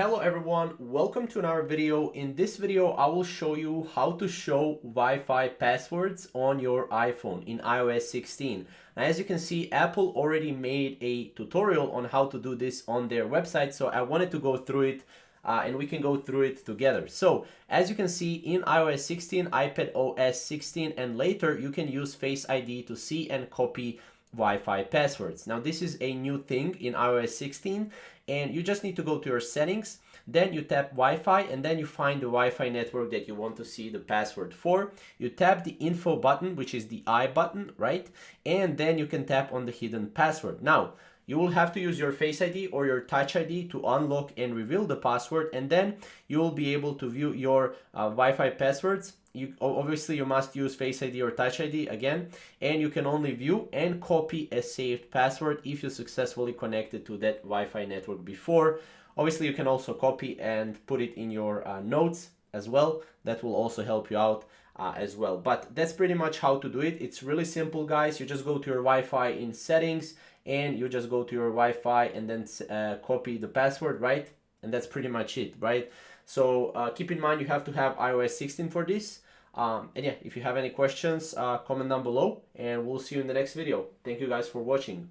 Hello everyone, welcome to another video. In this video, I will show you how to show Wi-Fi passwords on your iPhone in iOS 16. Now, as you can see, Apple already made a tutorial on how to do this on their website, so I wanted to go through it and we can go through it together. So as you can see in iOS 16, iPadOS 16, and later you can use Face ID to see and copy Wi-Fi passwords. Now this is a new thing in iOS 16, and you just need to go to your settings, then you tap Wi-Fi, and then you find the Wi-Fi network that you want to see the password for. You tap the info button, which is the I button, right? And then you can tap on the hidden password. Now you will have to use your Face ID or your Touch ID to unlock and reveal the password, and then you will be able to view your Wi-Fi passwords. Obviously you must use Face ID or Touch ID again, and you can only view and copy a saved password if you successfully connected to that Wi-Fi network before. Obviously you can also copy and put it in your notes as well. That will also help you out as well. But that's pretty much how to do it. It's really simple, guys. You just go to your Wi-Fi in settings, and you just go to your Wi-Fi and then copy the password, right? And that's pretty much it, right? So keep in mind you have to have iOS 16 for this. And yeah, if you have any questions, comment down below, and we'll see you in the next video. Thank you guys for watching.